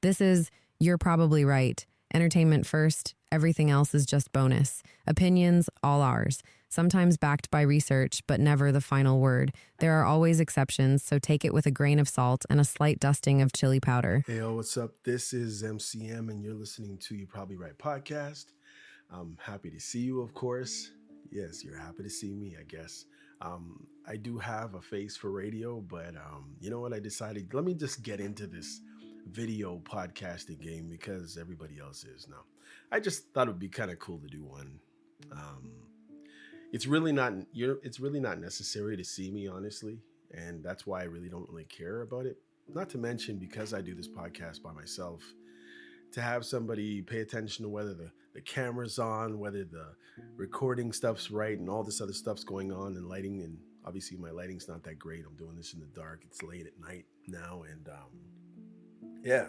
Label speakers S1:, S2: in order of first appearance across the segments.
S1: This is You're Probably Right. Entertainment first, everything else is just bonus. Opinions, all ours. Sometimes backed by research, but never the final word. There are always exceptions, so take it with a grain of salt and a slight dusting of chili powder.
S2: Hey, what's up? This is MCM, and you're listening to You Probably Right podcast. I'm happy to see you, of course. Yes, you're happy to see me, I guess. I do have a face for radio, but you know what? I decided, let me just get into this video podcasting game because everybody else is now. I just thought it would be kind of cool to do one. Um, it's really not necessary to see me, honestly, and that's why I really don't really care about it. Not to mention, because I do this podcast by myself, to have somebody pay attention to whether the camera's on, whether the recording stuff's right, and all this other stuff's going on, and lighting. And obviously, my lighting's not that great. I'm doing this in the dark. It's late at night now, and yeah.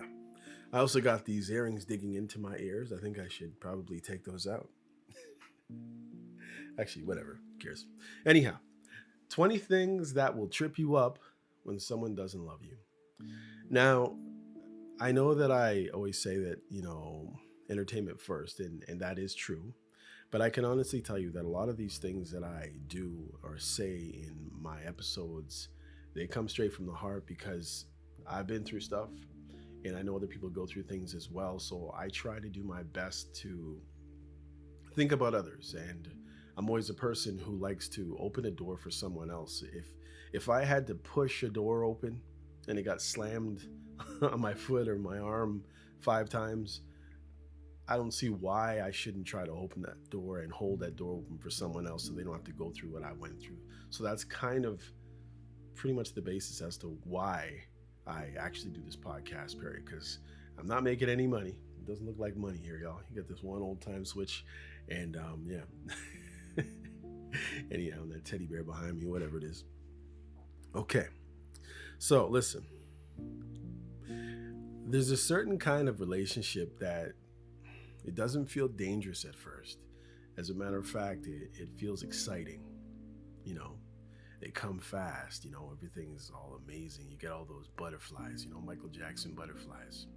S2: I also got these earrings digging into my ears. I think I should probably take those out. Actually, whatever. Who cares? Anyhow, 20 things that will trip you up when someone doesn't love you. Now, I know that I always say that, entertainment first, and that is true. But I can honestly tell you that a lot of these things that I do or say in my episodes, they come straight from the heart because I've been through stuff and I know other people go through things as well. So I try to do my best to think about others, and I'm always a person who likes to open a door for someone else. If I had to push a door open and it got slammed on my foot or my arm 5 times, I don't see why I shouldn't try to open that door and hold that door open for someone else so they don't have to go through what I went through. So that's kind of pretty much the basis as to why I actually do this podcast, period, because I'm not making any money. It doesn't look like money here, y'all. You got this one old time switch, and yeah. Anyhow, that teddy bear behind me, whatever it is. Okay, so listen. There's a certain kind of relationship that it doesn't feel dangerous at first. As a matter of fact, it feels exciting. They come fast, everything's all amazing. You get all those butterflies, Michael Jackson butterflies.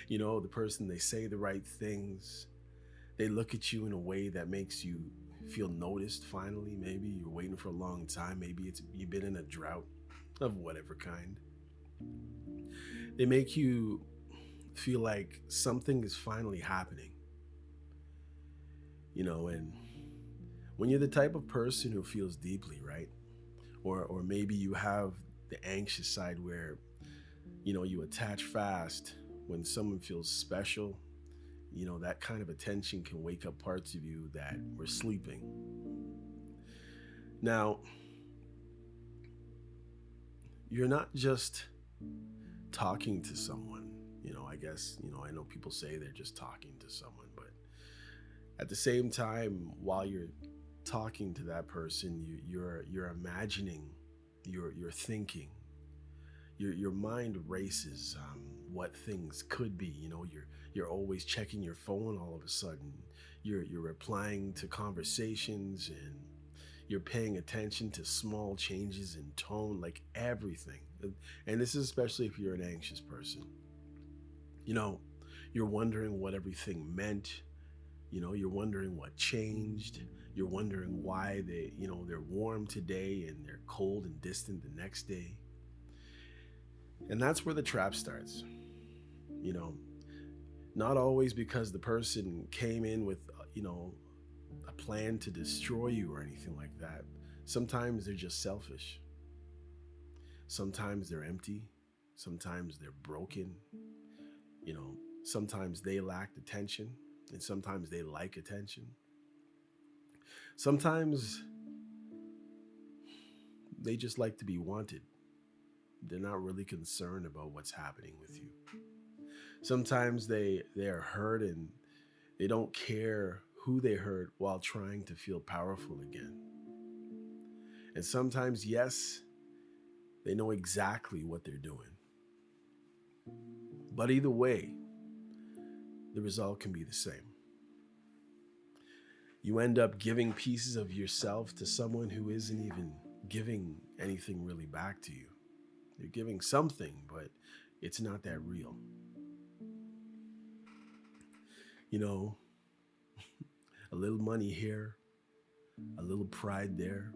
S2: The person, they say the right things. They look at you in a way that makes you feel noticed finally. Maybe you're waiting for a long time. Maybe you've been in a drought of whatever kind. They make you feel like something is finally happening. And when you're the type of person who feels deeply, right? Or maybe you have the anxious side where, you attach fast when someone feels special. That kind of attention can wake up parts of you that were sleeping. Now, you're not just talking to someone. I guess, I know people say they're just talking to someone, but at the same time, while you're talking to that person, you're imagining, you're thinking, your mind races what things could be. You're always checking your phone. All of a sudden, you're replying to conversations, and you're paying attention to small changes in tone, like everything. And this is especially if you're an anxious person. You're wondering what everything meant. You're wondering what changed. You're wondering why they're warm today and they're cold and distant the next day. And that's where the trap starts. Not always because the person came in with, a plan to destroy you or anything like that. Sometimes they're just selfish. Sometimes they're empty. Sometimes they're broken. Sometimes they lack attention, and sometimes they like attention. Sometimes they just like to be wanted. They're not really concerned about what's happening with you. Sometimes they are hurt and they don't care who they hurt while trying to feel powerful again. And sometimes, yes, they know exactly what they're doing. But either way, the result can be the same. You end up giving pieces of yourself to someone who isn't even giving anything really back to you. You're giving something, but it's not that real. You know, a little money here, a little pride there,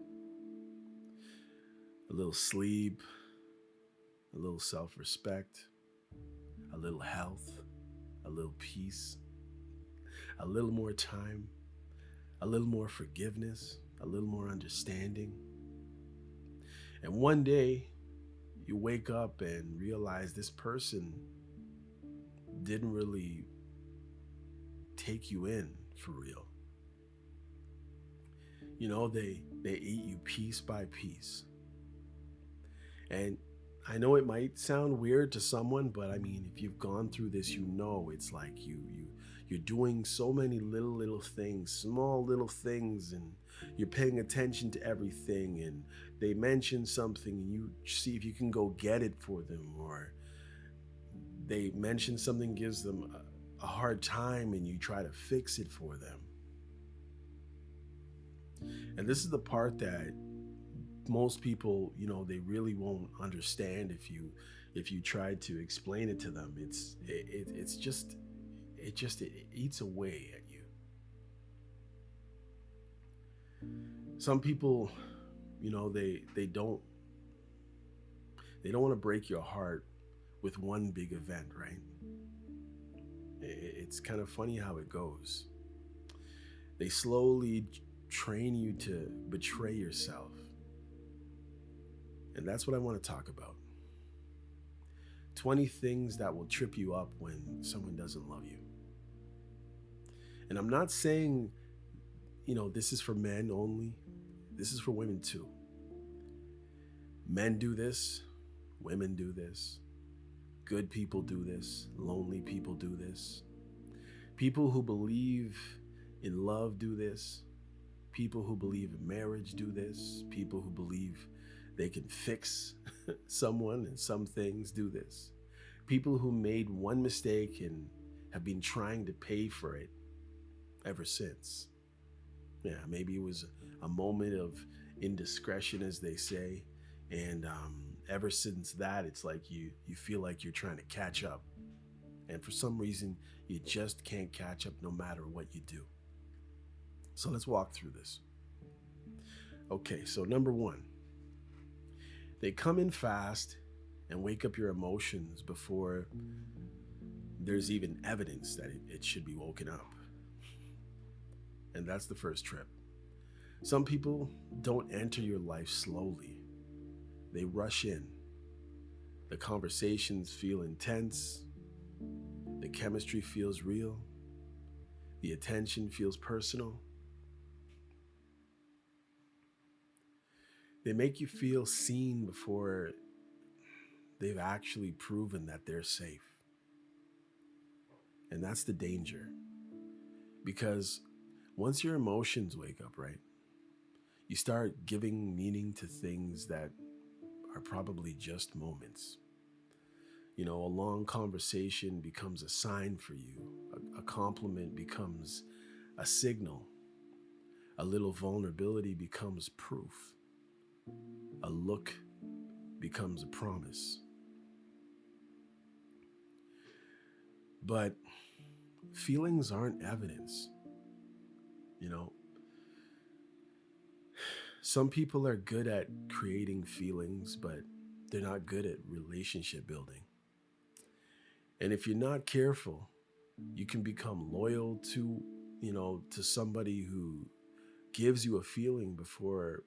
S2: a little sleep, a little self respect, a little health, a little peace, a little more time, a little more forgiveness, a little more understanding. And one day you wake up and realize this person didn't really take you in for real. You know, they eat you piece by piece. And I know it might sound weird to someone, but I mean, if you've gone through this, you know it's like you're doing so many little things, small little things, and you're paying attention to everything, and they mention something and you see if you can go get it for them, or they mention something gives them a hard time and you try to fix it for them. And this is the part that most people, you know, they really won't understand if you try to explain it to them. It eats away at you. Some people, you know, they don't want to break your heart with one big event, right? It's kind of funny how it goes. They slowly train you to betray yourself. And that's what I want to talk about. 20 things that will trip you up when someone doesn't love you. And I'm not saying, you know, this is for men only. This is for women too. Men do this. Women do this. Good people do this. Lonely people do this. People who believe in love do this. People who believe in marriage do this. People who believe they can fix someone and some things do this. People who made one mistake and have been trying to pay for it ever since. Yeah, maybe it was a moment of indiscretion, as they say, and ever since that, it's like you feel like you're trying to catch up, and for some reason, you just can't catch up no matter what you do. So let's walk through this. Okay, so number one, they come in fast and wake up your emotions before there's even evidence that it should be woken up. And that's the first trip. Some people don't enter your life slowly. They rush in. The conversations feel intense. The chemistry feels real. The attention feels personal. They make you feel seen before they've actually proven that they're safe. And that's the danger. Because once your emotions wake up, right, you start giving meaning to things that are probably just moments. You know, a long conversation becomes a sign for you. A compliment becomes a signal. A little vulnerability becomes proof. A look becomes a promise. But feelings aren't evidence. You know, some people are good at creating feelings, but they're not good at relationship building. And if you're not careful, you can become loyal to, to somebody who gives you a feeling before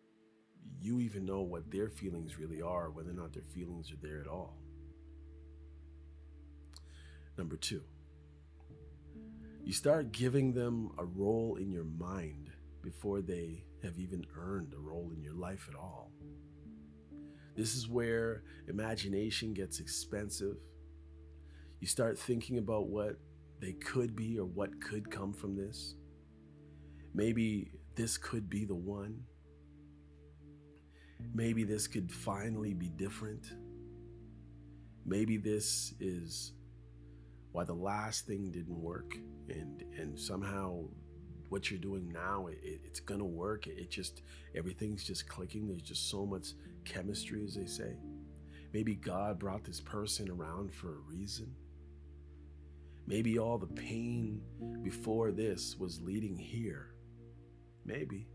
S2: you even know what their feelings really are, whether or not their feelings are there at all. Number two, you start giving them a role in your mind before they have even earned a role in your life at all. This is where imagination gets expensive. You start thinking about what they could be or what could come from this. Maybe this could be the one. Maybe this could finally be different. Maybe this is why the last thing didn't work, and somehow what you're doing now, it's gonna work. Everything's just clicking. There's just so much chemistry, as they say. Maybe God brought this person around for a reason. Maybe all the pain before this was leading here. Maybe.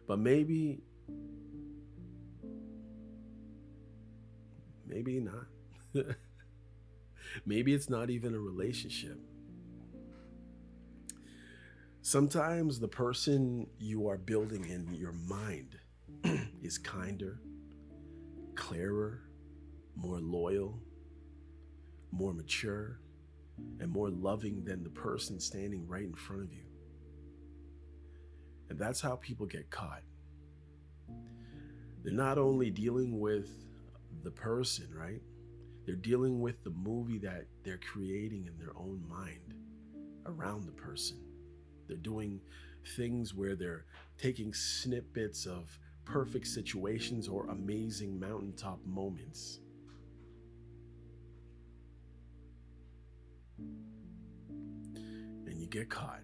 S2: But maybe not. Maybe it's not even a relationship. Sometimes the person you are building in your mind is kinder, clearer, more loyal, more mature, and more loving than the person standing right in front of you. And that's how people get caught. They're not only dealing with the person, right? They're dealing with the movie that they're creating in their own mind around the person. They're doing things where they're taking snippets of perfect situations or amazing mountaintop moments. And you get caught.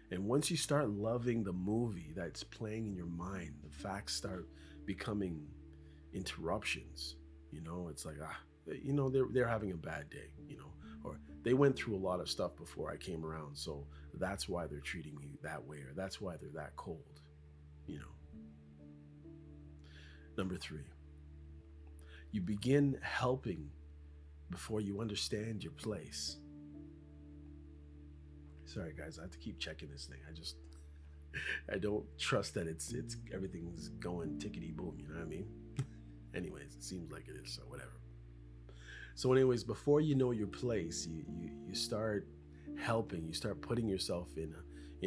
S2: And once you start loving the movie that's playing in your mind, the facts start becoming interruptions. It's like, they're having a bad day, or they went through a lot of stuff before I came around, so that's why they're treating me that way, or that's why they're that cold. Number 3, you begin helping before you understand your place. Sorry guys, I have to keep checking this thing. I don't trust that it's everything's going tickety boom, you know what I mean? Anyways, it seems like it is, so whatever. So anyways, before you know your place, you start helping, you start putting yourself in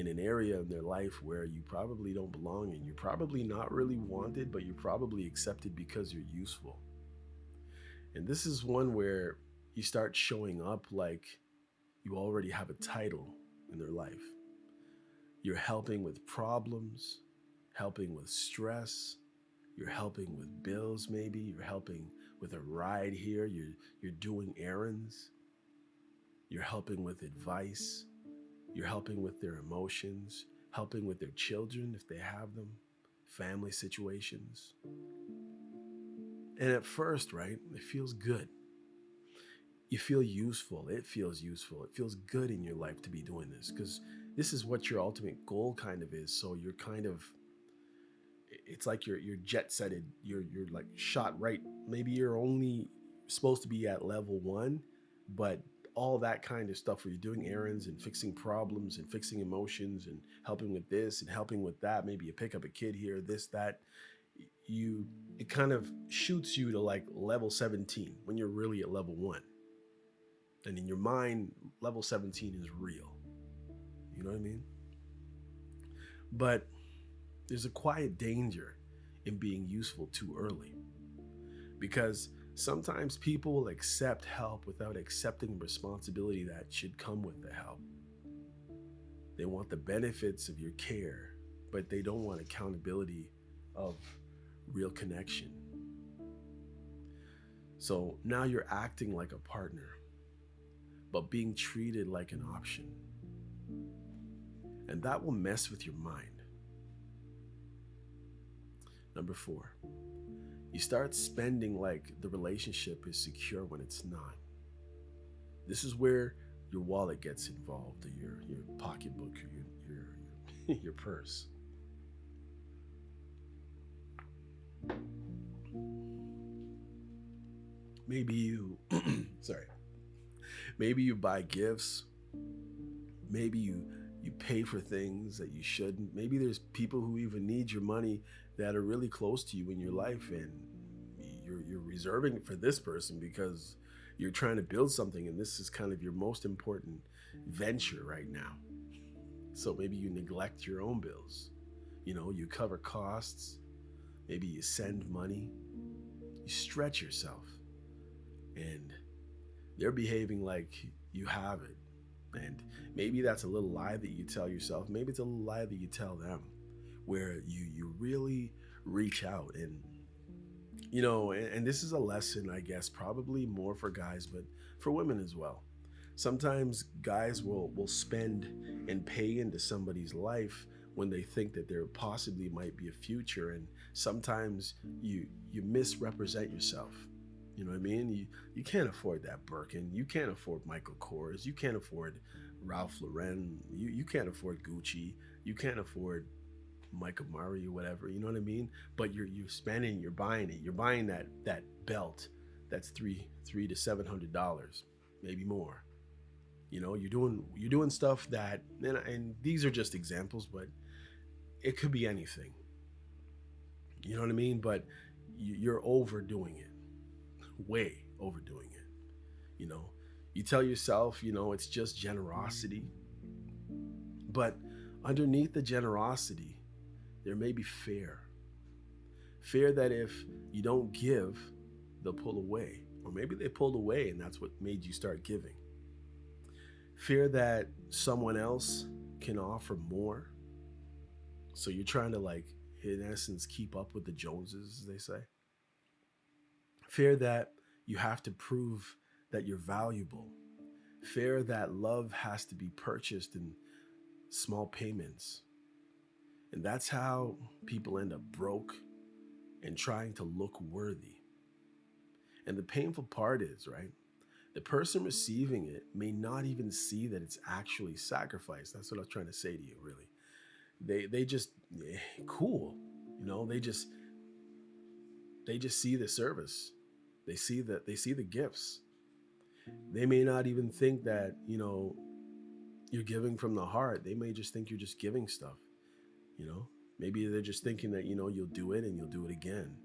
S2: an area in their life where you probably don't belong, and you're probably not really wanted, but you're probably accepted because you're useful. And this is one where you start showing up like you already have a title in their life. You're helping with problems, helping with stress, you're helping with bills, maybe you're helping with a ride here, you're doing errands, you're helping with advice, you're helping with their emotions, helping with their children if they have them, family situations. And at first, right, it feels good. You feel useful. It feels useful. It feels good in your life to be doing this, because this is what your ultimate goal kind of is. So you're kind of, it's like you're jet setted. You're like shot right. Maybe you're only supposed to be at level 1, but all that kind of stuff where you're doing errands and fixing problems and fixing emotions and helping with this and helping with that. Maybe you pick up a kid here, this, that. It kind of shoots you to like level 17 when you're really at level 1. And in your mind, level 17 is real. You know what I mean? But there's a quiet danger in being useful too early, because sometimes people will accept help without accepting the responsibility that should come with the help. They want the benefits of your care, but they don't want accountability of real connection. So now you're acting like a partner, but being treated like an option. And that will mess with your mind. Number 4, you start spending like the relationship is secure when it's not. This is where your wallet gets involved, or your pocketbook, or your purse. Maybe you, maybe you buy gifts. Maybe you pay for things that you shouldn't. Maybe there's people who even need your money that are really close to you in your life, and you're reserving it for this person because you're trying to build something, and this is kind of your most important venture right now. So maybe you neglect your own bills. You cover costs. Maybe you send money. You stretch yourself. And they're behaving like you have it. And maybe that's a little lie that you tell yourself. Maybe it's a little lie that you tell them, where you really reach out. And and this is a lesson, I guess, probably more for guys, but for women as well. Sometimes guys will spend and pay into somebody's life when they think that there possibly might be a future. And sometimes you misrepresent yourself. You know what I mean? You can't afford that Birkin. You can't afford Michael Kors. You can't afford Ralph Lauren. You can't afford Gucci. You can't afford Michael Murray or whatever. You know what I mean? But you're spending, you're buying it. You're buying that belt that's three to $700, maybe more. You know, you're doing stuff that, and these are just examples, but it could be anything. You know what I mean? But you're overdoing it, way overdoing it. You know, you tell yourself, it's just generosity, but underneath the generosity, there may be fear. Fear that if you don't give, they'll pull away. Or maybe they pulled away and that's what made you start giving. Fear that someone else can offer more. So you're trying to, like, in essence, keep up with the Joneses, as they say. Fear that you have to prove that you're valuable. Fear that love has to be purchased in small payments. And that's how people end up broke and trying to look worthy. And the painful part is, right, the person receiving it may not even see that it's actually sacrifice. That's what I was trying to say to you, really. They just cool, they just see the service. They see the gifts. They may not even think that, you're giving from the heart. They may just think you're just giving stuff, you know? Maybe they're just thinking that, you'll do it and you'll do it again.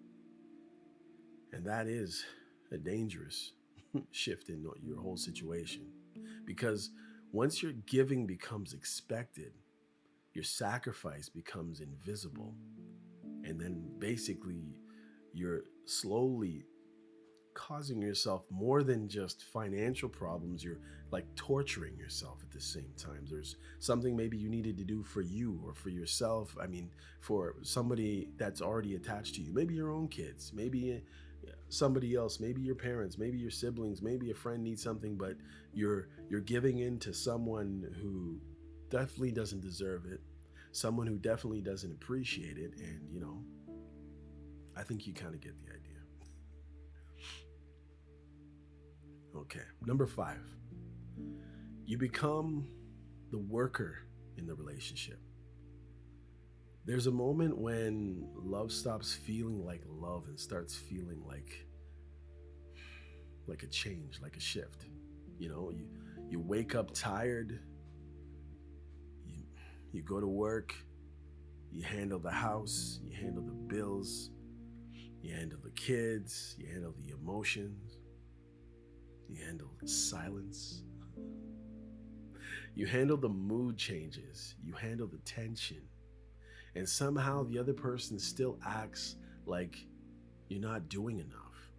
S2: And that is a dangerous shift in your whole situation. Because once your giving becomes expected, your sacrifice becomes invisible. And then basically you're slowly causing yourself more than just financial problems. You're like torturing yourself at the same time. There's something maybe you needed to do for you or for yourself. I mean, for somebody that's already attached to you, maybe your own kids, maybe somebody else, maybe your parents, maybe your siblings, maybe a friend needs something, but you're giving in to someone who definitely doesn't deserve it, someone who definitely doesn't appreciate it. And, I think you kind of get the idea. Okay, number 5, you become the worker in the relationship. There's a moment when love stops feeling like love and starts feeling like a change, like a shift. You wake up tired, you go to work, you handle the house, you handle the bills, you handle the kids, you handle the emotions, you handle the silence, you handle the mood changes, you handle the tension, and somehow the other person still acts like you're not doing enough.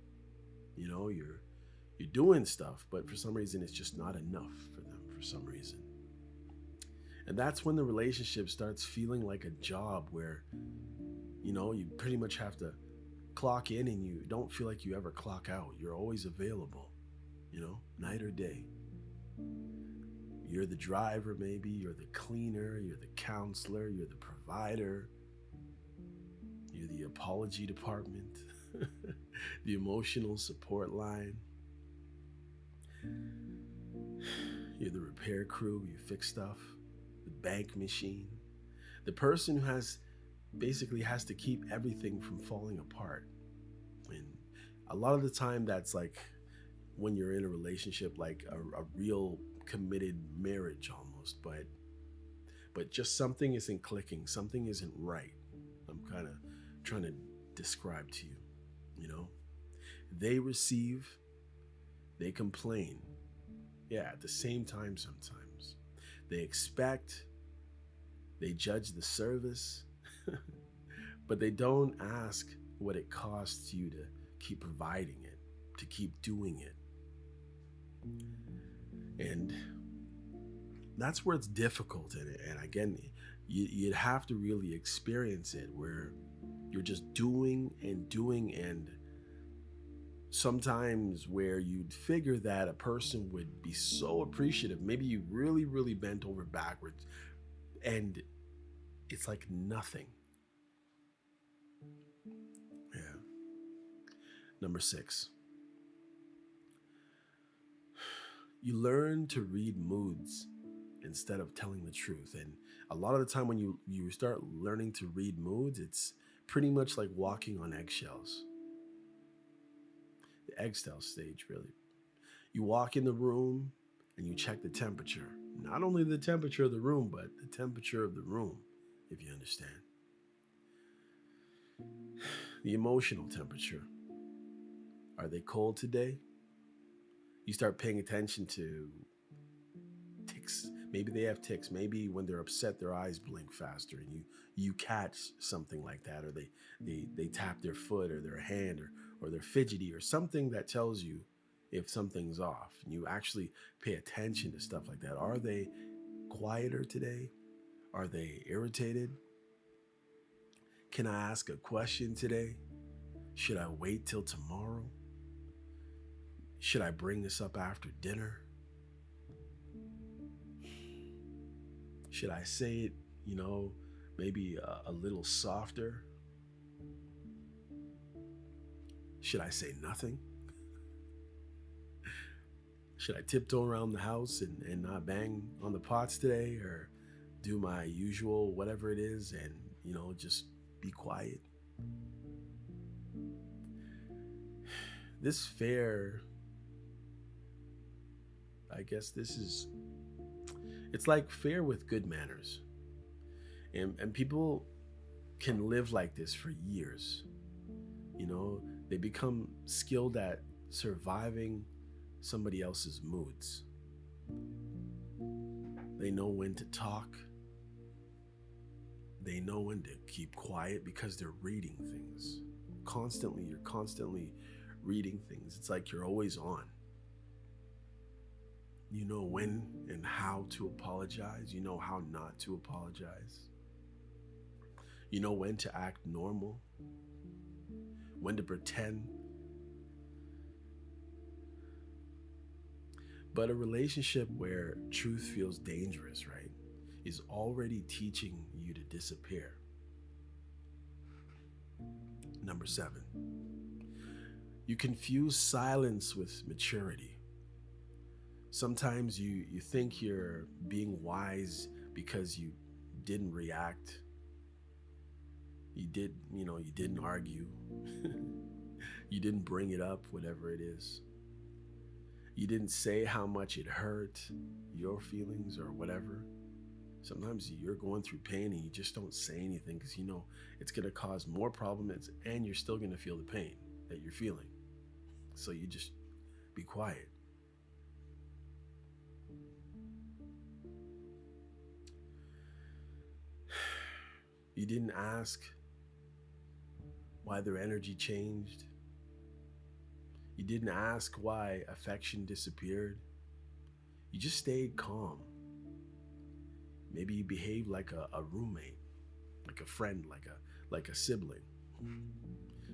S2: You're doing stuff, but for some reason it's just not enough for them for some reason. And that's when the relationship starts feeling like a job where, you pretty much have to clock in and you don't feel like you ever clock out. You're always available, night or day. You're the driver, maybe, you're the cleaner, you're the counselor, you're the provider, you're the apology department, the emotional support line. You're the repair crew, you fix stuff, the bank machine, the person who basically has to keep everything from falling apart. And a lot of the time that's like when you're in a relationship, like a real committed marriage almost, but just something isn't clicking, something isn't right. I'm kind of trying to describe to you, they receive, they complain, at the same time. Sometimes they expect, they judge the service, but they don't ask what it costs you to keep providing it, to keep doing it. And that's where it's difficult. And again, you'd have to really experience it, where you're just doing and doing, and sometimes where you'd figure that a person would be so appreciative. Maybe you really, really bent over backwards, and it's like nothing. Yeah. Number 6, You learn to read moods instead of telling the truth. And a lot of the time when you start learning to read moods, it's pretty much like walking on eggshells. The eggshell stage, really. You walk in the room and you check the temperature. Not only the temperature of the room, but the temperature of the room, if you understand. The emotional temperature. Are they cold today? You start paying attention to ticks. Maybe they have ticks. Maybe when they're upset, their eyes blink faster, and you catch something like that, or they tap their foot or their hand, or they're fidgety or something that tells you if something's off. And you actually pay attention to stuff like that. Are they quieter today? Are they irritated? Can I ask a question today? Should I wait till tomorrow? Should I bring this up after dinner? Should I say it, maybe a little softer? Should I say nothing? Should I tiptoe around the house and not bang on the pots today, or do my usual whatever it is and, just be quiet? This fair, I guess it's like fair with good manners. And people can live like this for years. They become skilled at surviving somebody else's moods. They know when to talk. They know when to keep quiet because they're reading things. You're constantly reading things. It's like you're always on. You know when and how to apologize. You know how not to apologize. You know when to act normal, when to pretend. But a relationship where truth feels dangerous, right, is already teaching you to disappear. Number 7, you confuse silence with maturity. Sometimes you think you're being wise because you didn't react. You didn't argue. You didn't bring it up, whatever it is. You didn't say how much it hurt your feelings or whatever. Sometimes you're going through pain and you just don't say anything because it's going to cause more problems and you're still going to feel the pain that you're feeling. So you just be quiet. You didn't ask why their energy changed. You didn't ask why affection disappeared. You just stayed calm. Maybe you behaved like a roommate, like a friend, like a sibling.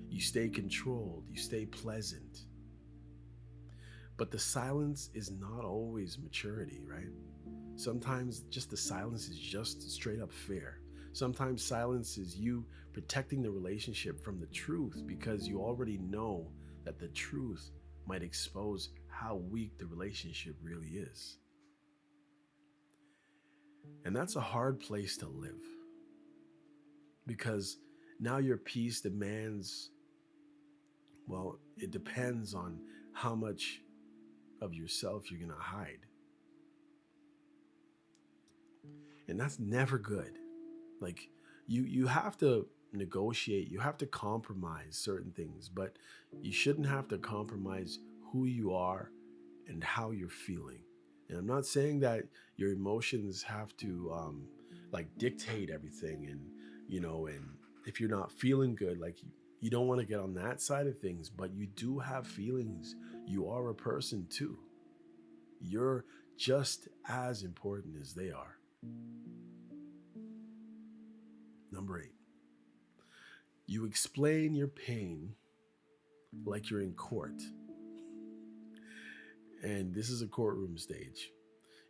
S2: You stay controlled. You stay pleasant. But the silence is not always maturity, right? Sometimes just the silence is just straight up fear. Sometimes silence is you protecting the relationship from the truth because you already know that the truth might expose how weak the relationship really is. And that's a hard place to live because now your peace demands, it depends on how much of yourself you're going to hide. And that's never good. Like you have to negotiate, you have to compromise certain things, but you shouldn't have to compromise who you are and how you're feeling. And I'm not saying that your emotions have to dictate everything, and and if you're not feeling good, you don't want to get on that side of things, but you do have feelings. You are a person too. You're just as important as they are. Number 8, you explain your pain like you're in court. And this is a courtroom stage.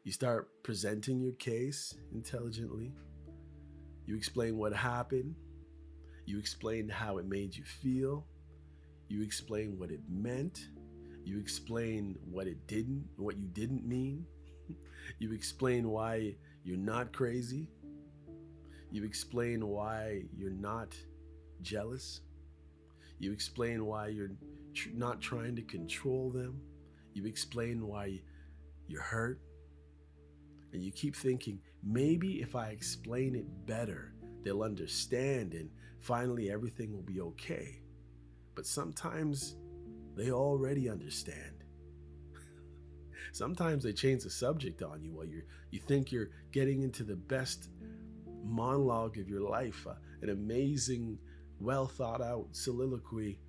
S2: You start presenting your case intelligently. You explain what happened. You explain how it made you feel. You explain what it meant. You explain what you didn't mean. You explain why you're not crazy. You explain why you're not jealous. You explain why you're not trying to control them. You explain why you're hurt. And you keep thinking, maybe if I explain it better, they'll understand and finally everything will be okay. But sometimes they already understand. Sometimes they change the subject on you while you think you're getting into the best monologue of your life, an amazing, well thought out soliloquy,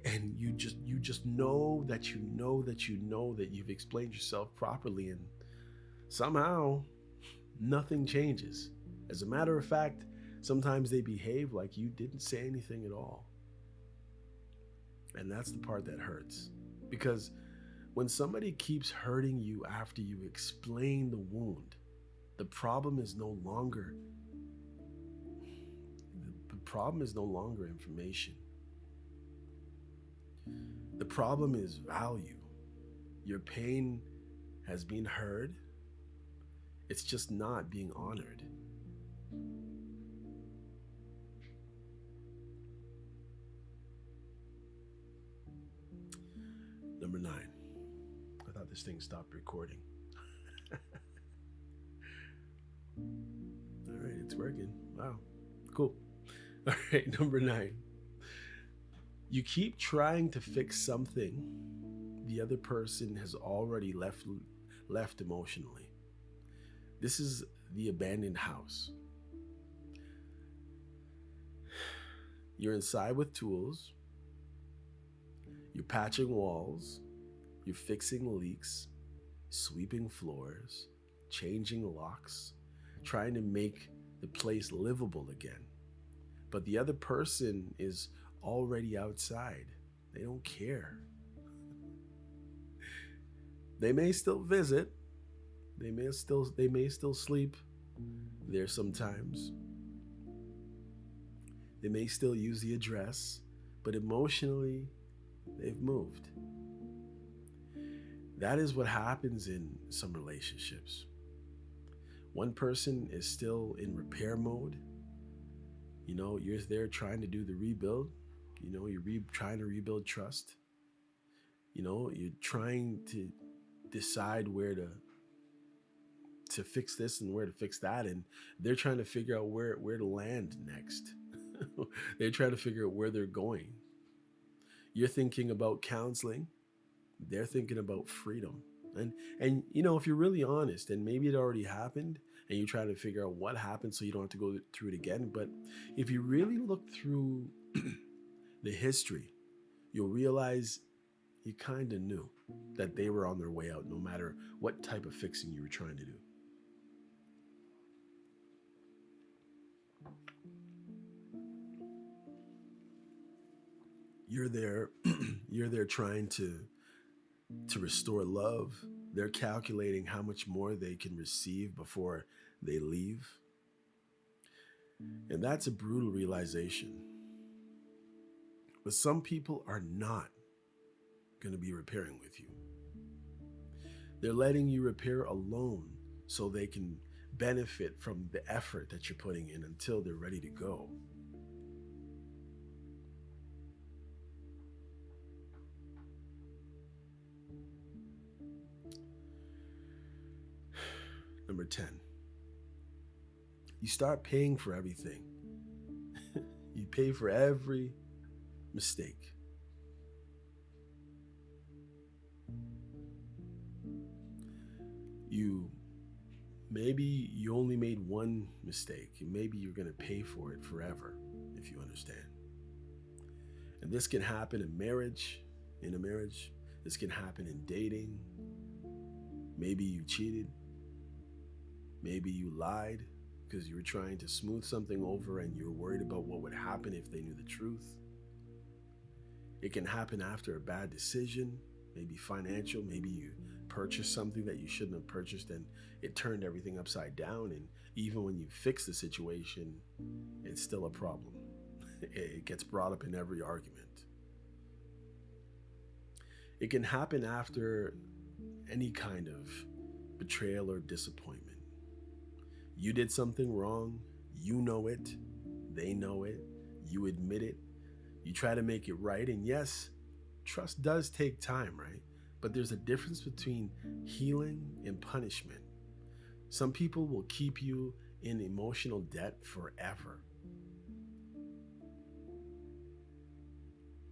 S2: and you just know that you know that you know that you've explained yourself properly, and somehow nothing changes. As a matter of fact, sometimes they behave like you didn't say anything at all. And that's the part that hurts. Because when somebody keeps hurting you after you explain the wound, the problem is no longer information. The problem is value. Your pain has been heard. It's just not being honored. Number 9. I thought this thing stopped recording. All right, it's working. Wow, cool. All right, number 9. You keep trying to fix something the other person has already left emotionally. This is the abandoned house. You're inside with tools. You're patching walls. You're fixing leaks, sweeping floors, changing locks, trying to make the place livable again. But the other person is already outside. They don't care. They may still visit. They may still sleep there sometimes. They may still use the address, but emotionally, they've moved. That is what happens in some relationships. One person is still in repair mode. You're there trying to do the rebuild. You're trying to rebuild trust. You're trying to decide where to fix this and where to fix that, and they're trying to figure out where to land next. They're trying to figure out where they're going. You're thinking about counseling. They're thinking about freedom. And if you're really honest, and maybe it already happened, and you're trying to figure out what happened so you don't have to go through it again. But if you really look through the history, you'll realize you kind of knew that they were on their way out, no matter what type of fixing you were trying to do. You're there trying to restore love. They're calculating how much more they can receive before they leave. And that's a brutal realization. But some people are not going to be repairing with you. They're letting you repair alone so they can benefit from the effort that you're putting in until they're ready to go. Number 10, you start paying for everything. You pay for every mistake. Maybe you only made one mistake, and maybe you're going to pay for it forever, if you understand. And this can happen in a marriage. This can happen in dating. Maybe you cheated. Maybe you lied because you were trying to smooth something over and you were worried about what would happen if they knew the truth. It can happen after a bad decision, maybe financial. Maybe you purchased something that you shouldn't have purchased and it turned everything upside down. And even when you fix the situation, it's still a problem. It gets brought up in every argument. It can happen after any kind of betrayal or disappointment. You did something wrong, you know it, they know it, you admit it, you try to make it right, and yes, trust does take time, right? But there's a difference between healing and punishment. Some people will keep you in emotional debt forever.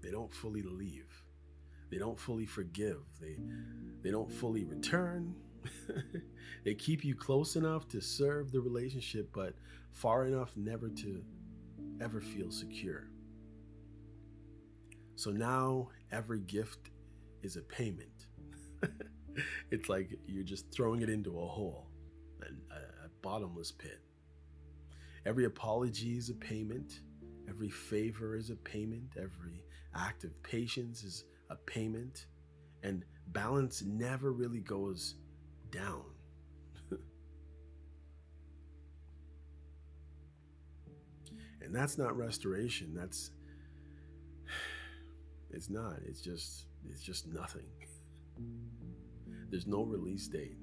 S2: They don't fully leave. They don't fully forgive. They don't fully return. They keep you close enough to serve the relationship, but far enough never to ever feel secure. So now every gift is a payment. It's like you're just throwing it into a hole, a bottomless pit. Every apology is a payment. Every favor is a payment. Every act of patience is a payment. And balance never really goes down. And that's not restoration. It's not. It's just nothing. There's no release date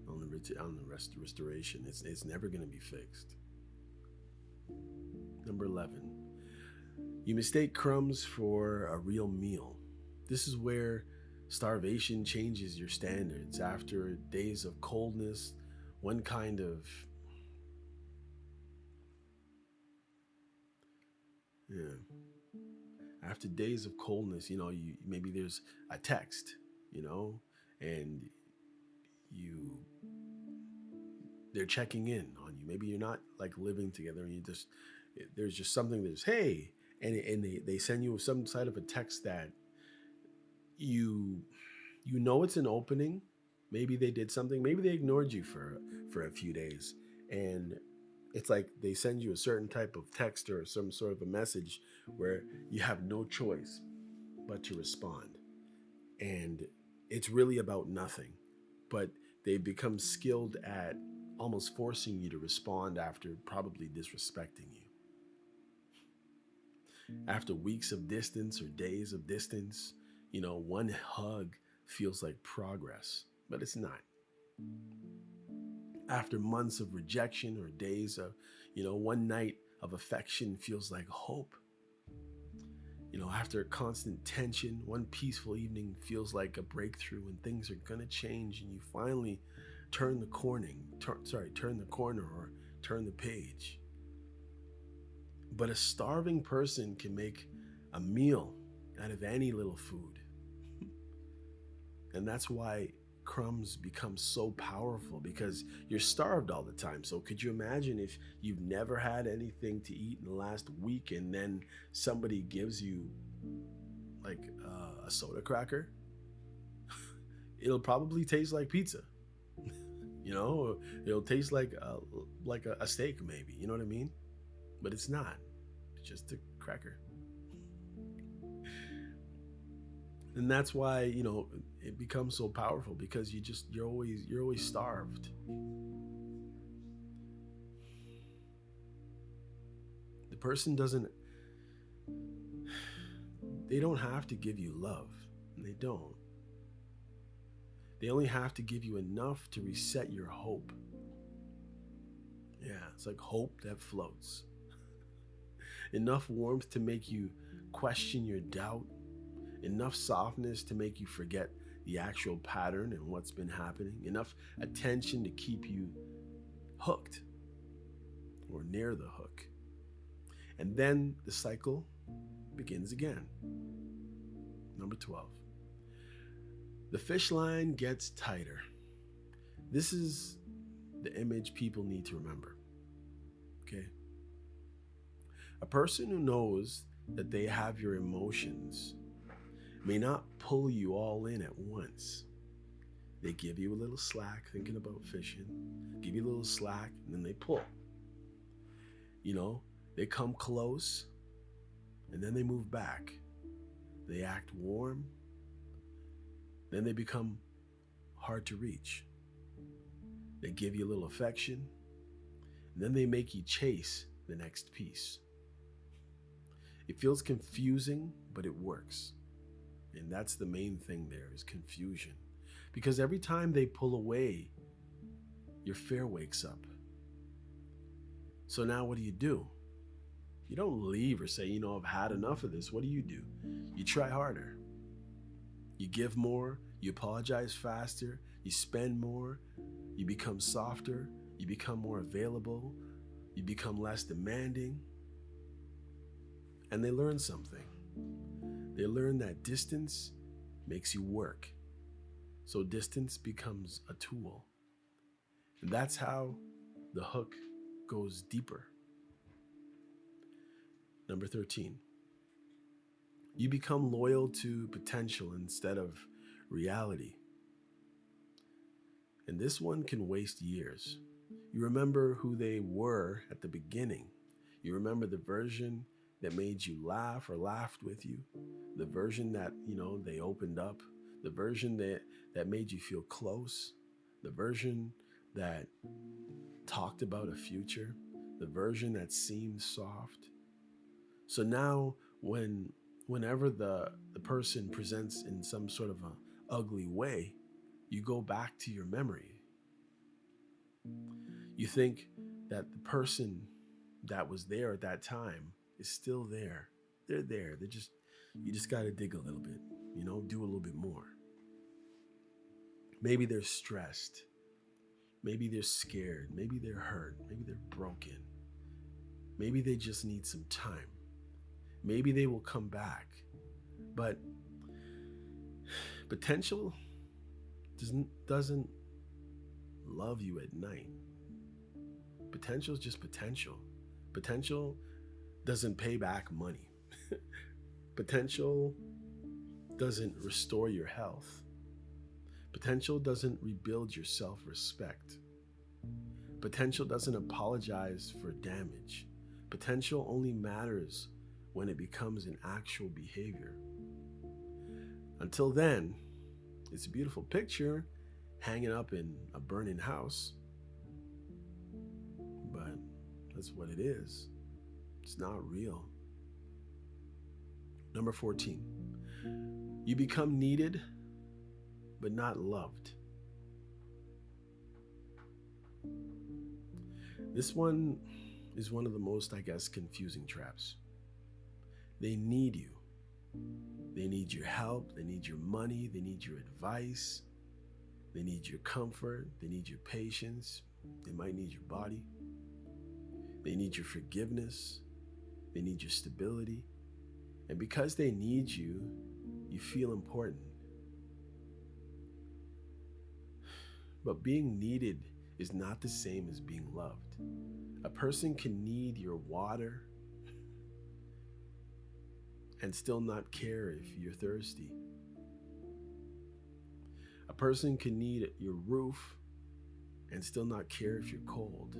S2: on the restoration. It's never going to be fixed. Number 11, you mistake crumbs for a real meal. This is where starvation changes your standards. After days of coldness, one kind of after days of coldness, you maybe there's a text, and you they're checking in on you. Maybe you're not like living together, and there's just something that's hey, and they send you some side of a text that you it's an opening. Maybe they did something. Maybe they ignored you for a few days, and it's like they send you a certain type of text or some sort of a message where you have no choice but to respond. And it's really about nothing, but they become skilled at almost forcing you to respond after probably disrespecting you. After weeks of distance or days of distance, one hug feels like progress, but it's not. After months of rejection or days of, one night of affection feels like hope. After constant tension, one peaceful evening feels like a breakthrough and things are going to change and you finally turn the corner or turn the page. But a starving person can make a meal out of any little food. And that's why crumbs become so powerful, because you're starved all the time. So could you imagine if you've never had anything to eat in the last week and then somebody gives you like a soda cracker? It'll probably taste like pizza. It'll taste like a steak maybe, you know what I mean? But it's not. It's just a cracker. And that's why, it becomes so powerful, because you're always starved. The person they don't have to give you love. They don't. They only have to give you enough to reset your hope. Yeah, it's like hope that floats. Enough warmth to make you question your doubt. Enough softness to make you forget the actual pattern and what's been happening. Enough attention to keep you hooked or near the hook. And then the cycle begins again. Number 12. The fish line gets tighter. This is the image people need to remember. Okay? A person who knows that they have your emotions may not pull you all in at once. They give you a little slack thinking about fishing, give you a little slack, and then they pull. They come close, and then they move back. They act warm, then they become hard to reach. They give you a little affection, and then they make you chase the next piece. It feels confusing, but it works. And that's the main thing there is confusion. Because every time they pull away, your fear wakes up. So now what do? You don't leave or say, I've had enough of this. What do? You try harder. You give more, you apologize faster, you spend more, you become softer, you become more available, you become less demanding. And they learn something. They learn that distance makes you work. So distance becomes a tool. And that's how the hook goes deeper. Number 13, you become loyal to potential instead of reality. And this one can waste years. You remember who they were at the beginning. You remember the version that made you laugh or laughed with you, the version that, they opened up, the version that made you feel close, the version that talked about a future, the version that seemed soft. So now whenever the person presents in some sort of a ugly way, you go back to your memory. You think that the person that was there at that time is still there. They're there. You just got to dig a little bit, do a little bit more. Maybe they're stressed. Maybe they're scared. Maybe they're hurt. Maybe they're broken. Maybe they just need some time. Maybe they will come back. But potential doesn't love you at night. Potential is just potential. Potential doesn't pay back money. Potential doesn't restore your health. Potential doesn't rebuild your self-respect. Potential doesn't apologize for damage. Potential only matters when it becomes an actual behavior. Until then, it's a beautiful picture hanging up in a burning house, but that's what it is. It's not real. Number 14, you become needed, but not loved. This one is one of the most, confusing traps. They need you. They need your help. They need your money. They need your advice. They need your comfort. They need your patience. They might need your body. They need your forgiveness. They need your stability. And because they need you, you feel important. But being needed is not the same as being loved. A person can need your water and still not care if you're thirsty. A person can need your roof and still not care if you're cold.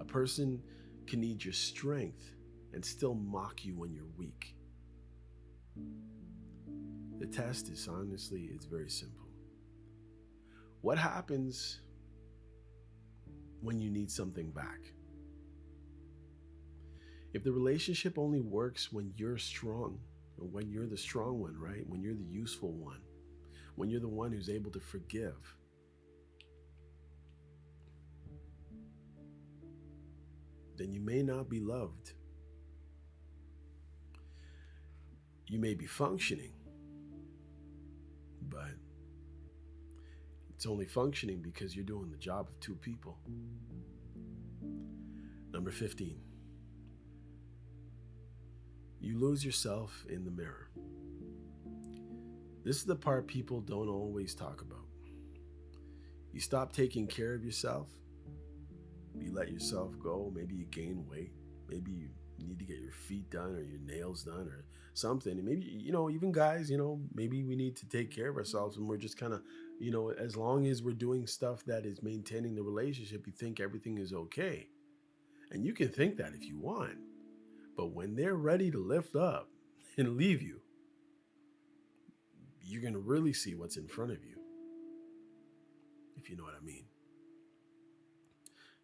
S2: A person can need your strength and still mock you when you're weak. The test is it's very simple. What happens when you need something back? If the relationship only works when you're strong, or when you're the strong one, right? When you're the useful one, when you're the one who's able to forgive, then you may not be loved. You may be functioning, but it's only functioning because you're doing the job of two people. Number 15, you lose yourself in the mirror. This is the part people don't always talk about. You stop taking care of yourself. You let yourself go. Maybe you gain weight. Maybe you need to get your feet done or your nails done or something. And maybe, even guys, maybe we need to take care of ourselves, and we're just kind of, as long as we're doing stuff that is maintaining the relationship, you think everything is okay. And you can think that if you want. But when they're ready to lift up and leave you, you're going to really see what's in front of you, if you know what I mean.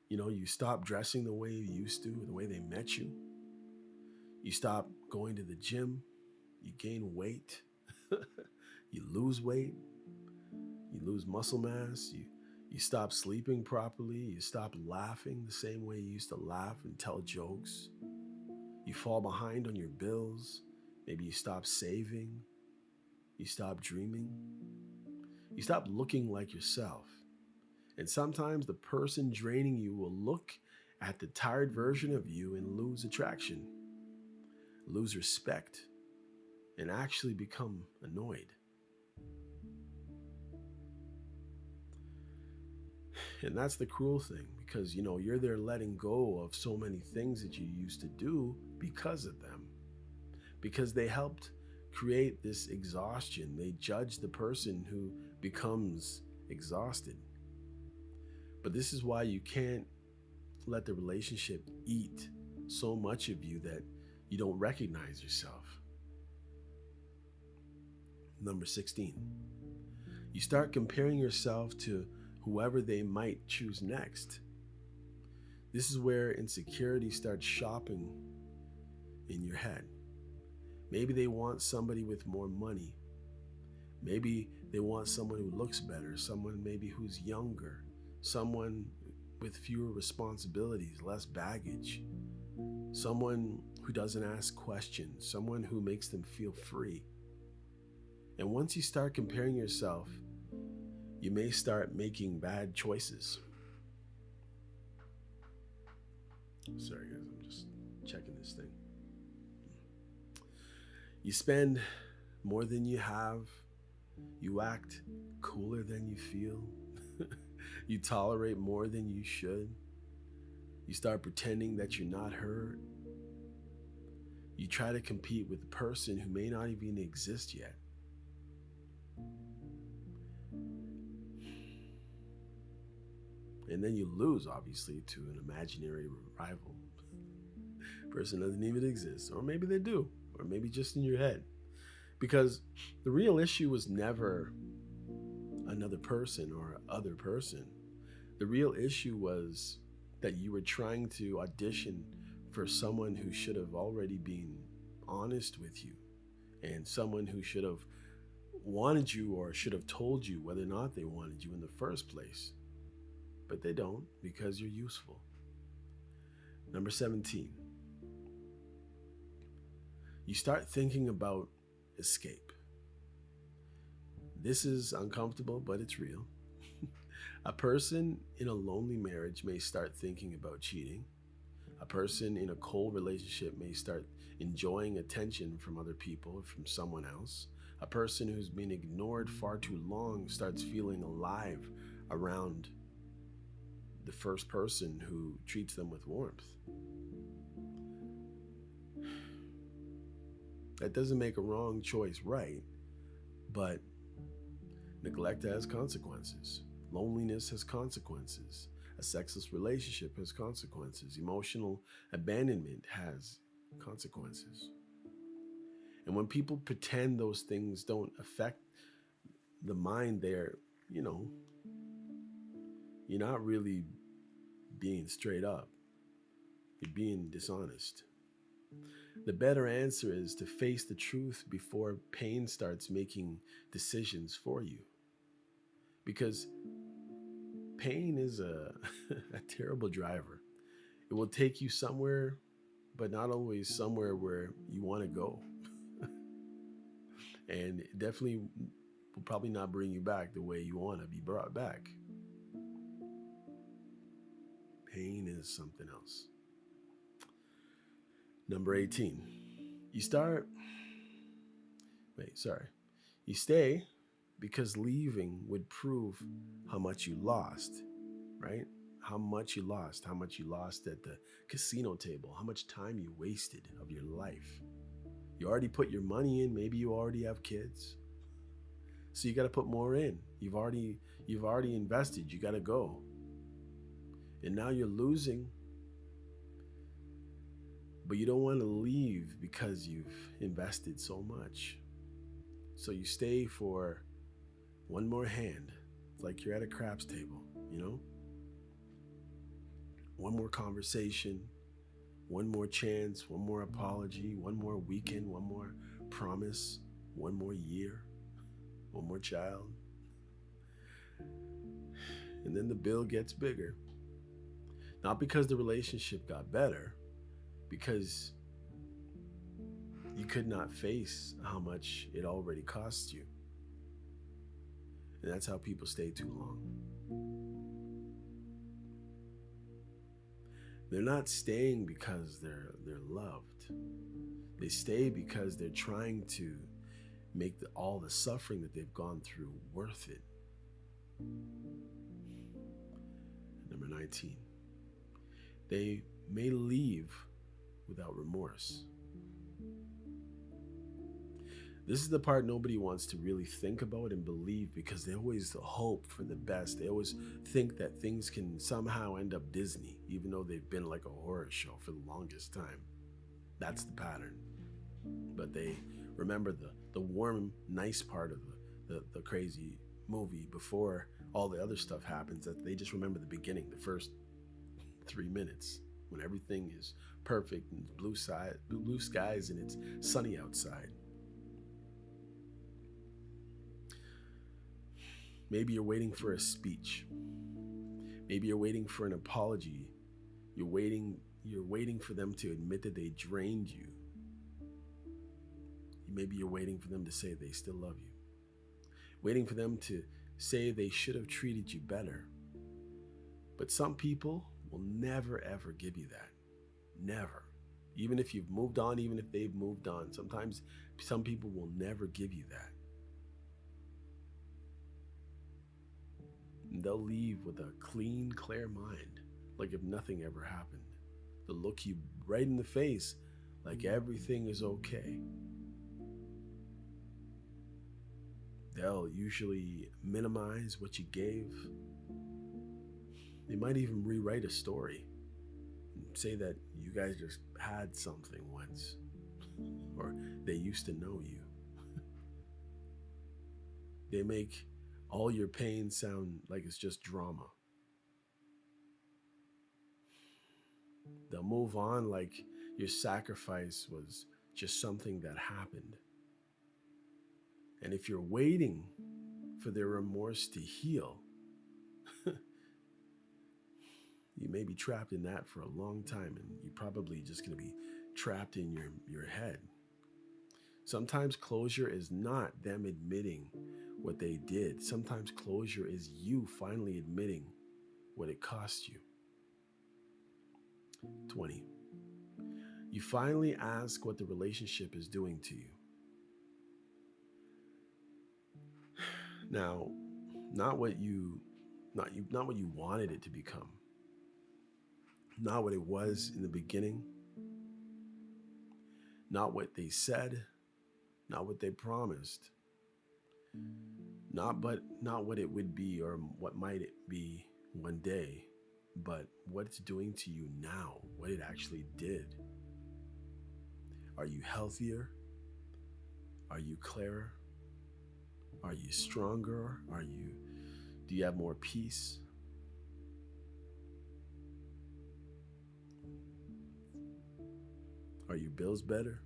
S2: You stop dressing the way you used to, the way they met you. You stop going to the gym. You gain weight. You lose weight, you lose muscle mass, you stop sleeping properly, you stop laughing the same way you used to laugh and tell jokes. You fall behind on your bills, maybe you stop saving, you stop dreaming, you stop looking like yourself. And sometimes the person draining you will look at the tired version of you and lose attraction, lose respect, and actually become annoyed. And that's the cruel thing because, you're there letting go of so many things that you used to do because of them, because they helped create this exhaustion. They judge the person who becomes exhausted. But this is why you can't let the relationship eat so much of you that you don't recognize yourself. Number 16, you start comparing yourself to whoever they might choose next. This is where insecurity starts shopping in your head. Maybe they want somebody with more money. Maybe they want someone who looks better, someone maybe who's younger, someone with fewer responsibilities, less baggage, someone who doesn't ask questions, someone who makes them feel free. And once you start comparing yourself, you may start making bad choices. Sorry guys, I'm just checking this thing. You spend more than you have. You act cooler than you feel. You tolerate more than you should. You start pretending that you're not hurt. You try to compete with a person who may not even exist yet. And then you lose, obviously, to an imaginary rival. Person doesn't even exist. Or maybe they do. Or maybe just in your head. Because the real issue was never another person or other person. The real issue was that you were trying to audition for someone who should have already been honest with you. And someone who should have wanted you or should have told you whether or not they wanted you in the first place. But they don't because you're useful. Number 17. You start thinking about escape. This is uncomfortable, but it's real. A person in a lonely marriage may start thinking about cheating. A person in a cold relationship may start enjoying attention from other people or from someone else. A person who's been ignored far too long starts feeling alive around the first person who treats them with warmth. That doesn't make a wrong choice right, but neglect has consequences. Loneliness has consequences. A sexless relationship has consequences. Emotional abandonment has consequences. And when people pretend those things don't affect the mind, you're not really being straight up. You're being dishonest. The better answer is to face the truth before pain starts making decisions for you. Because pain is a terrible driver. It will take you somewhere, but not always somewhere where you want to go. And it definitely will probably not bring you back the way you want to be brought back. Pain is something else. Number 18. You stay because leaving would prove how much you lost, right? How much you lost at the casino table, how much time you wasted of your life. You already put your money in, maybe you already have kids. So you got to put more in. You've already invested, you got to go. And now you're losing, but you don't want to leave because you've invested so much. So you stay for one more hand. It's like you're at a craps table, One more conversation, one more chance, one more apology, one more weekend, one more promise, one more year, one more child. And then the bill gets bigger. Not because the relationship got better, because you could not face how much it already cost you. And that's how people stay too long. They're not staying because they're loved. They stay because they're trying to make all the suffering that they've gone through worth it. Number 19. They may leave without remorse. This is the part nobody wants to really think about and believe, because they always hope for the best. They always think that things can somehow end up Disney, even though they've been like a horror show for the longest time. That's the pattern. But they remember the warm, nice part of the crazy movie before all the other stuff happens. That they just remember the beginning, the first 3 minutes, when everything is perfect and blue skies and it's sunny outside. Maybe you're waiting for a speech. Maybe you're waiting for an apology. You're waiting for them to admit that they drained you. Maybe you're waiting for them to say they still love you. Waiting for them to say they should have treated you better. But some people will never ever give you that. Never. Even if you've moved on, even if they've moved on, sometimes some people will never give you that. And they'll leave with a clean, clear mind, like if nothing ever happened. They'll look you right in the face like everything is okay. They'll usually minimize what you gave. They might even rewrite a story and say that you guys just had something once, or they used to know you. They make all your pain sound like it's just drama. They'll move on like your sacrifice was just something that happened. And if you're waiting for their remorse to heal, you may be trapped in that for a long time, and you're probably just going to be trapped in your head. Sometimes closure is not them admitting what they did. Sometimes closure is you finally admitting what it cost you. 20. You finally ask what the relationship is doing to you. Now, not what you wanted it to become. Not what it was in the beginning. Not what they said. Not what they promised. Not what it would be or what might it be one day, but what it's doing to you now, what it actually did. Are you healthier? Are you clearer? Are you stronger? Do you have more peace? Are your bills better?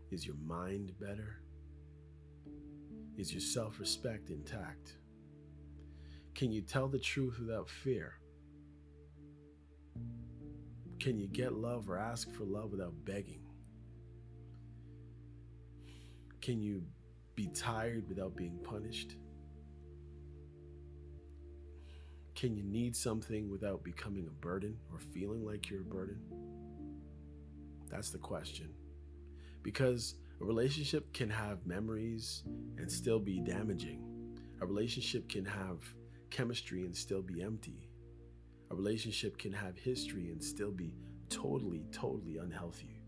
S2: Is your mind better? Is your self-respect intact? Can you tell the truth without fear? Can you get love or ask for love without begging? Can you be tired without being punished? Can you need something without becoming a burden or feeling like you're a burden? That's the question. Because a relationship can have memories and still be damaging. A relationship can have chemistry and still be empty. A relationship can have history and still be totally, totally unhealthy.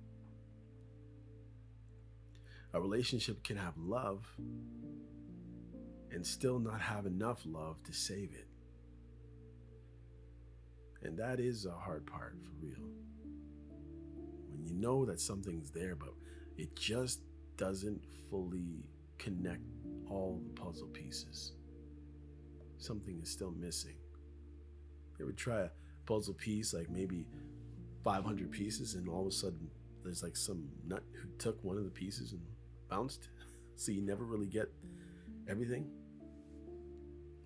S2: A relationship can have love and still not have enough love to save it. And that is a hard part, for real. When you know that something's there, but it just doesn't fully connect all the puzzle pieces. Something is still missing. You ever try a puzzle piece, like maybe 500 pieces, and all of a sudden there's like some nut who took one of the pieces and bounced so you never really get everything.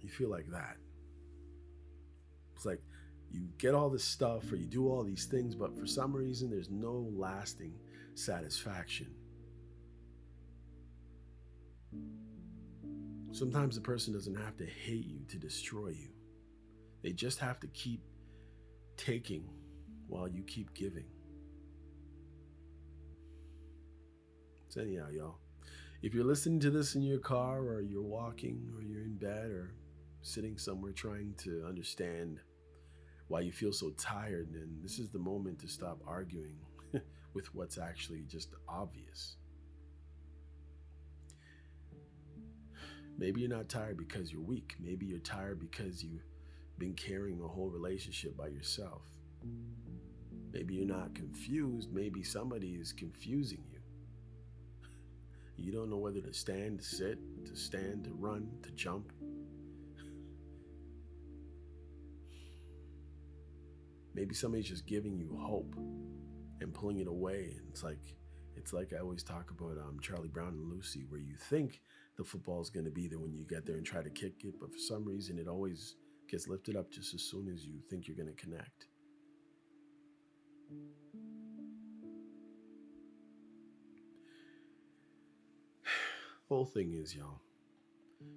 S2: You feel like that. It's like you get all this stuff or you do all these things, but for some reason there's no lasting satisfaction. Sometimes the person doesn't have to hate you to destroy you. They just have to keep taking while you keep giving. So anyhow, y'all, if you're listening to this in your car or you're walking or you're in bed or sitting somewhere trying to understand why you feel so tired, then this is the moment to stop arguing with what's actually just obvious. Maybe you're not tired because you're weak. Maybe you're tired because you've been carrying the whole relationship by yourself. Maybe you're not confused. Maybe somebody is confusing you. You don't know whether to stand, to sit, to stand, to run, to jump. Maybe somebody's just giving you hope and pulling it away. And it's like I always talk about Charlie Brown and Lucy, where you think the football is going to be there when you get there and try to kick it, but for some reason it always gets lifted up just as soon as you think you're going to connect. Whole thing is, y'all,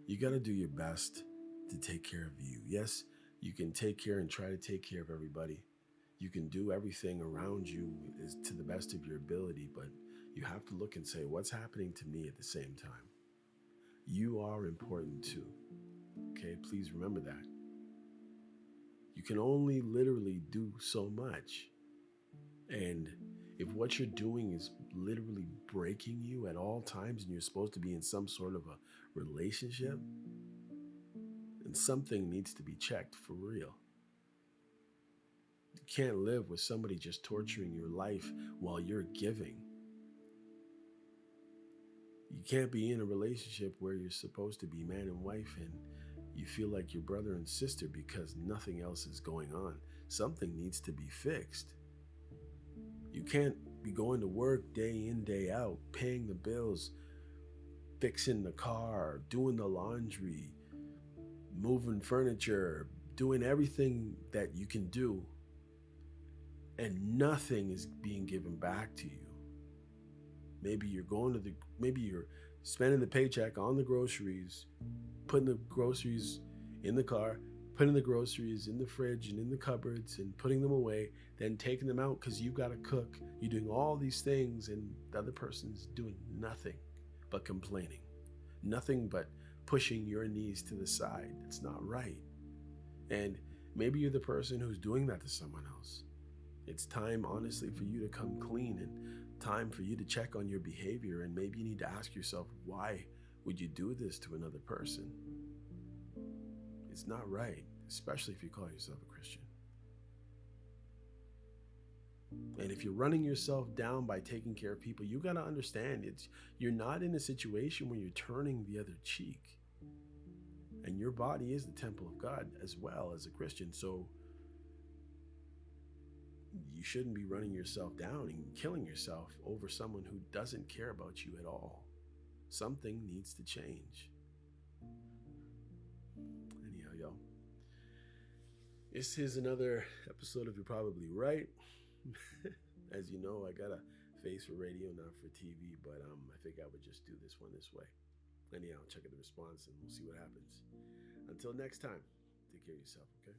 S2: you got to do your best to take care of you. Yes, you can take care and try to take care of everybody. You can do everything around you is to the best of your ability, but you have to look and say, what's happening to me at the same time? You are important too. Okay, please remember that. You can only literally do so much. And if what you're doing is literally breaking you at all times and you're supposed to be in some sort of a relationship, then something needs to be checked for real. You can't live with somebody just torturing your life while you're giving. You can't be in a relationship where you're supposed to be man and wife and you feel like your brother and sister because nothing else is going on. Something needs to be fixed. You can't be going to work day in, day out, paying the bills, fixing the car, doing the laundry, moving furniture, doing everything that you can do, and nothing is being given back to you. Maybe you're spending the paycheck on the groceries, putting the groceries in the car, putting the groceries in the fridge and in the cupboards and putting them away, then taking them out because you've got to cook. You're doing all these things and the other person's doing nothing but complaining. Nothing but pushing your needs to the side. It's not right. And maybe you're the person who's doing that to someone else. It's time, honestly, for you to come clean and time for you to check on your behavior. And maybe you need to ask yourself, why would you do this to another person? It's not right, especially if you call yourself a Christian. And if you're running yourself down by taking care of people, you got to understand you're not in a situation where you're turning the other cheek. And your body is the temple of God as well as a Christian. So you shouldn't be running yourself down and killing yourself over someone who doesn't care about you at all. Something needs to change. Anyhow, y'all, this is another episode of You're Probably Right. As you know, I got a face for radio, not for TV, but I think I would just do this one this way. Anyhow, check out the response and we'll see what happens. Until next time, take care of yourself, okay?